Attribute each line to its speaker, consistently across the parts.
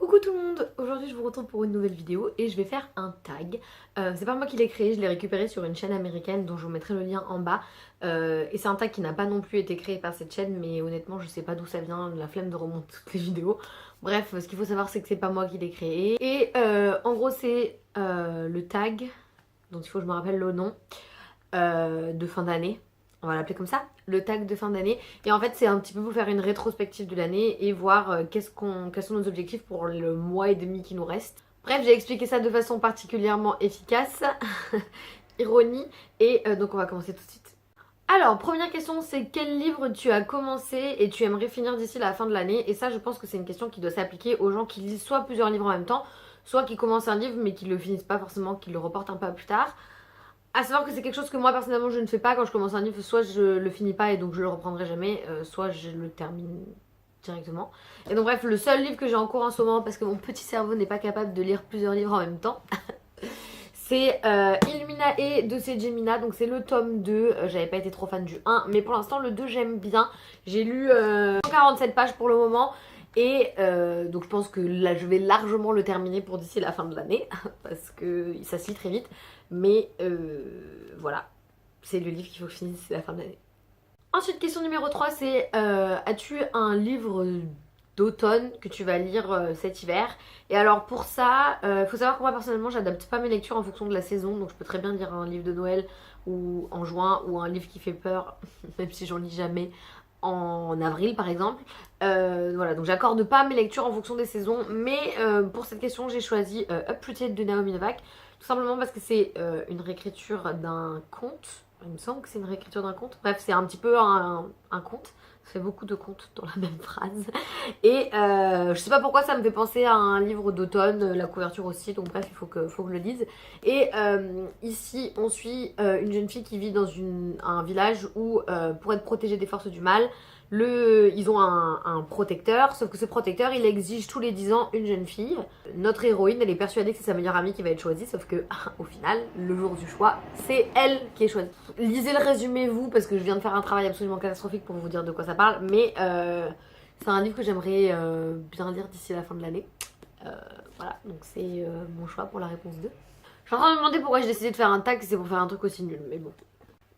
Speaker 1: Coucou tout le monde, aujourd'hui je vous retrouve pour une nouvelle vidéo et je vais faire un tag. C'est pas moi qui l'ai créé, je l'ai récupéré sur une chaîne américaine dont je vous mettrai le lien en bas. Et c'est un tag qui n'a pas non plus été créé par cette chaîne, mais honnêtement je sais pas d'où ça vient, la flemme de remonter toutes les vidéos. Bref, ce qu'il faut savoir c'est que c'est pas moi qui l'ai créé. Et en gros c'est le tag, dont il faut que je me rappelle le nom, de fin d'année. On va l'appeler comme ça, le tag de fin d'année. Et en fait c'est un petit peu pour faire une rétrospective de l'année et voir quels sont nos objectifs pour le mois et demi qui nous reste. Bref, j'ai expliqué ça de façon particulièrement efficace, ironie, et donc on va commencer tout de suite. Alors, première question, c'est quel livre tu as commencé et tu aimerais finir d'ici la fin de l'année? Et ça, je pense que c'est une question qui doit s'appliquer aux gens qui lisent soit plusieurs livres en même temps, soit qui commencent un livre mais qui le finissent pas forcément, qui le reportent un peu à plus tard. À savoir que c'est quelque chose que moi personnellement je ne fais pas quand je commence un livre, soit je le finis pas et donc je le reprendrai jamais, soit je le termine directement. Et donc bref, le seul livre que j'ai en cours en ce moment, parce que mon petit cerveau n'est pas capable de lire plusieurs livres en même temps, c'est Illuminae de Cegemina, donc c'est le tome 2, j'avais pas été trop fan du 1, mais pour l'instant le 2 j'aime bien. J'ai lu 147 pages pour le moment. Et donc je pense que là je vais largement le terminer pour d'ici la fin de l'année parce que ça se lit très vite. Mais voilà, c'est le livre qu'il faut que je finisse d'ici la fin de l'année. Ensuite, question numéro 3, c'est as-tu un livre d'automne que tu vas lire cet hiver? Et alors pour ça, faut savoir que moi personnellement j'adapte pas mes lectures en fonction de la saison. Donc je peux très bien lire un livre de Noël ou en juin ou un livre qui fait peur, même si j'en lis jamais, en avril par exemple. Voilà, donc j'accorde pas mes lectures en fonction des saisons. Mais pour cette question j'ai choisi Uprooted de Naomi Novak. Tout simplement parce que c'est une réécriture d'un conte. Il me semble que c'est une réécriture d'un conte. Bref, c'est un petit peu un conte. Ça fait beaucoup de contes dans la même phrase. Et je sais pas pourquoi ça me fait penser à un livre d'automne, la couverture aussi. Donc bref, il faut que je le lise. Et ici, on suit une jeune fille qui vit dans un village où, pour être protégée des forces du mal, ils ont un protecteur, sauf que ce protecteur il exige tous les 10 ans une jeune fille. Notre héroïne elle est persuadée que c'est sa meilleure amie qui va être choisie, sauf que au final, le jour du choix, c'est elle qui est choisie. Lisez le résumé vous, parce que je viens de faire un travail absolument catastrophique pour vous dire de quoi ça parle, mais c'est un livre que j'aimerais bien lire d'ici la fin de l'année. Voilà, donc c'est mon choix pour la réponse 2. Je suis en train de me demander pourquoi j'ai décidé de faire un tag, c'est pour faire un truc aussi nul, mais bon.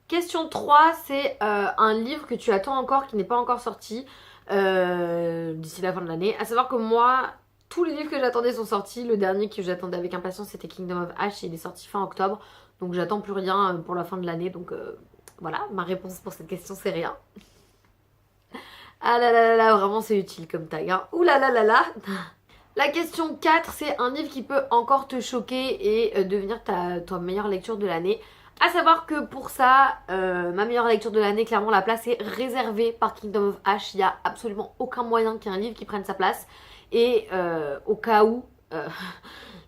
Speaker 1: Question 3, c'est un livre que tu attends encore, qui n'est pas encore sorti d'ici la fin de l'année. À savoir que moi, tous les livres que j'attendais sont sortis. Le dernier que j'attendais avec impatience, c'était Kingdom of Ash et il est sorti fin octobre. Donc j'attends plus rien pour la fin de l'année. Donc voilà, ma réponse pour cette question, c'est rien. Ah là là là là, vraiment c'est utile comme tag. Hein. Ouh là là là là. La question 4, c'est un livre qui peut encore te choquer et devenir ta meilleure lecture de l'année. A savoir que pour ça, ma meilleure lecture de l'année, clairement la place est réservée par Kingdom of Ash. Il n'y a absolument aucun moyen qu'il y ait un livre qui prenne sa place. Et au cas où,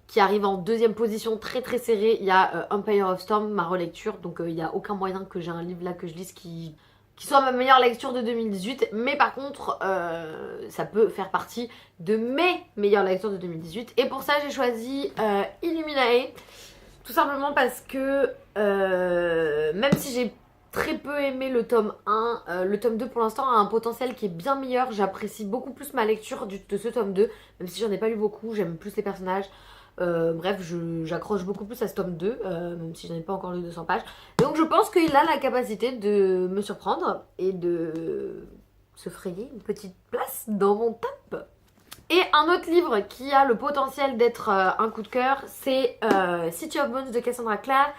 Speaker 1: qui arrive en deuxième position très très serrée, il y a Empire of Storm, ma relecture. Donc il n'y a aucun moyen que j'ai un livre là que je lise qui soit ma meilleure lecture de 2018. Mais par contre, ça peut faire partie de mes meilleures lectures de 2018. Et pour ça, j'ai choisi Illuminae. Tout simplement parce que même si j'ai très peu aimé le tome 1, le tome 2 pour l'instant a un potentiel qui est bien meilleur. J'apprécie beaucoup plus ma lecture de ce tome 2, même si j'en ai pas lu beaucoup, j'aime plus les personnages. Bref, j'accroche beaucoup plus à ce tome 2, même si j'en ai pas encore lu 200 pages. Donc je pense qu'il a la capacité de me surprendre et de se frayer une petite place dans mon top. Et un autre livre qui a le potentiel d'être un coup de cœur, c'est City of Bones de Cassandra Clare.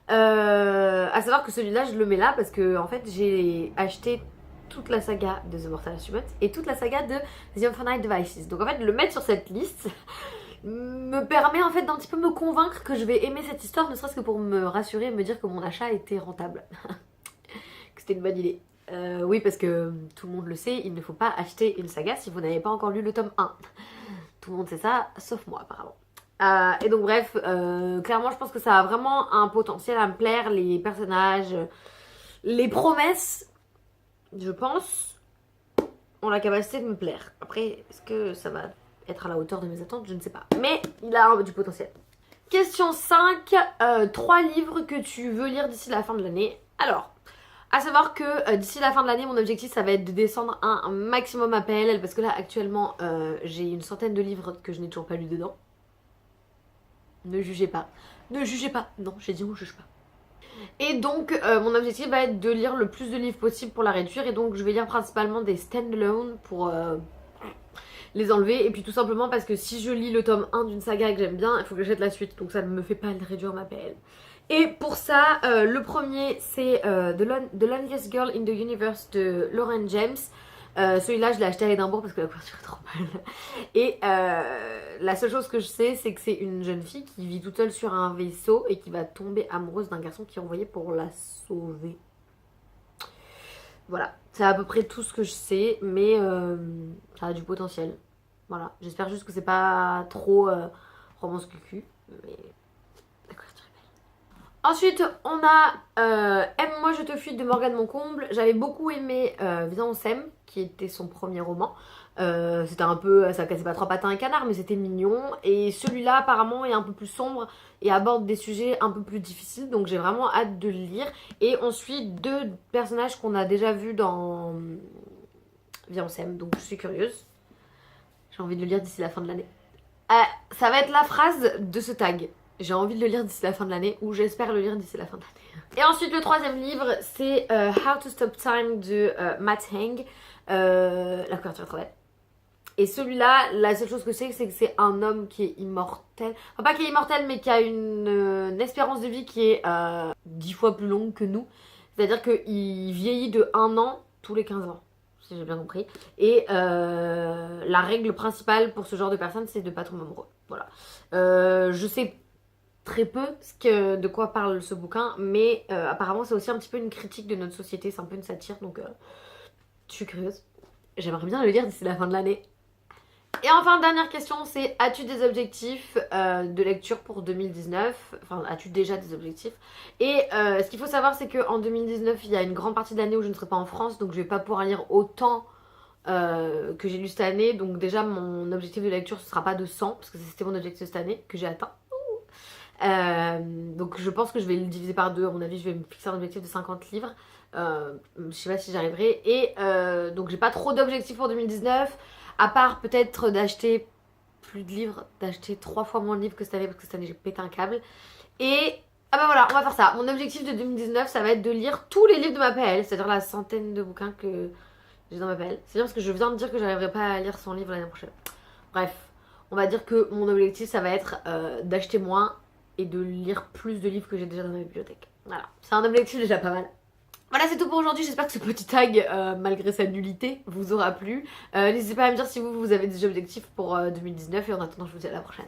Speaker 1: À savoir que celui-là, je le mets là parce que en fait, j'ai acheté toute la saga de The Mortal Instruments et toute la saga de The Infinite Devices. Donc en fait, le mettre sur cette liste me permet en fait d'un petit peu me convaincre que je vais aimer cette histoire, ne serait-ce que pour me rassurer et me dire que mon achat était rentable. Que c'était une bonne idée. Oui, parce que tout le monde le sait, il ne faut pas acheter une saga si vous n'avez pas encore lu le tome 1. Tout le monde sait ça, sauf moi apparemment. Et donc bref, clairement je pense que ça a vraiment un potentiel à me plaire, les personnages, les promesses, je pense, ont la capacité de me plaire. Après, est-ce que ça va être à la hauteur de mes attentes? Je ne sais pas. Mais il a du potentiel. Question 5, 3 livres que tu veux lire d'ici la fin de l'année. Alors, À savoir que d'ici la fin de l'année, mon objectif ça va être de descendre un maximum à PLL parce que là actuellement j'ai une centaine de livres que je n'ai toujours pas lu dedans. Ne jugez pas. Ne jugez pas. Non, j'ai dit on juge pas. Et donc mon objectif va être de lire le plus de livres possible pour la réduire. Et donc je vais lire principalement des stand-alone pour les enlever. Et puis tout simplement parce que si je lis le tome 1 d'une saga et que j'aime bien, il faut que j'achète la suite. Donc ça ne me fait pas réduire ma PL. Et pour ça, le premier c'est The Loneliest Girl in the Universe de Lauren James. Celui-là je l'ai acheté à Édimbourg parce que la couverture est trop belle. Et la seule chose que je sais c'est que c'est une jeune fille qui vit toute seule sur un vaisseau et qui va tomber amoureuse d'un garçon qui est envoyé pour la sauver. Voilà, c'est à peu près tout ce que je sais, mais ça a du potentiel. Voilà, j'espère juste que c'est pas trop romance cucu, mais la couverture est belle. Ensuite, on a Aime-moi, je te fuis de Morgane Moncomble. J'avais beaucoup aimé Viens on s'aime, qui était son premier roman. C'était un peu, ça cassait pas trois patins et un canard, mais c'était mignon. Et celui-là, apparemment, est un peu plus sombre et aborde des sujets un peu plus difficiles. Donc j'ai vraiment hâte de le lire. Et on suit deux personnages qu'on a déjà vus dans Viens on s'aime. Donc je suis curieuse. J'ai envie de le lire d'ici la fin de l'année. Ça va être la phrase de ce tag. J'ai envie de le lire d'ici la fin de l'année, ou j'espère le lire d'ici la fin de l'année. Et ensuite, le troisième livre, c'est How to Stop Time de Matt Haig. La couverture est trop belle. Et celui-là, la seule chose que je sais, c'est que c'est un homme qui est immortel. Enfin, pas qui est immortel, mais qui a une espérance de vie qui est 10 fois plus longue que nous. C'est-à-dire qu'il vieillit de 1 an tous les 15 ans, si j'ai bien compris. Et la règle principale pour ce genre de personnes, c'est de pas tomber amoureux. Voilà. Je sais très peu de quoi parle ce bouquin, mais apparemment c'est aussi un petit peu une critique de notre société, c'est un peu une satire, donc je suis curieuse. J'aimerais bien le lire d'ici la fin de l'année. Et enfin, dernière question, c'est as-tu des objectifs de lecture pour 2019? Enfin, as-tu déjà des objectifs? Et ce qu'il faut savoir, c'est qu'en 2019, il y a une grande partie de l'année où je ne serai pas en France, donc je vais pas pouvoir lire autant que j'ai lu cette année. Donc déjà, mon objectif de lecture, ce sera pas de 100, parce que c'était mon objectif cette année, que j'ai atteint. Donc je pense que je vais le diviser par deux. À mon avis, je vais me fixer un objectif de 50 livres. Je sais pas si j'arriverai. Et donc j'ai pas trop d'objectifs pour 2019. À part peut-être d'acheter plus de livres, d'acheter 3 fois moins de livres que cette année, parce que cette année j'ai pété un câble. Et ah bah voilà, on va faire ça. Mon objectif de 2019, ça va être de lire tous les livres de ma PL, c'est-à-dire la centaine de bouquins que j'ai dans ma PL. C'est bien parce que je viens de dire que j'arriverai pas à lire 100 livres l'année prochaine. Bref, on va dire que mon objectif, ça va être d'acheter moins et de lire plus de livres que j'ai déjà dans ma bibliothèque. Voilà, c'est un objectif déjà pas mal. Voilà, c'est tout pour aujourd'hui. J'espère que ce petit tag, malgré sa nullité, vous aura plu. N'hésitez pas à me dire si vous avez des objectifs pour 2019. Et en attendant, je vous dis à la prochaine.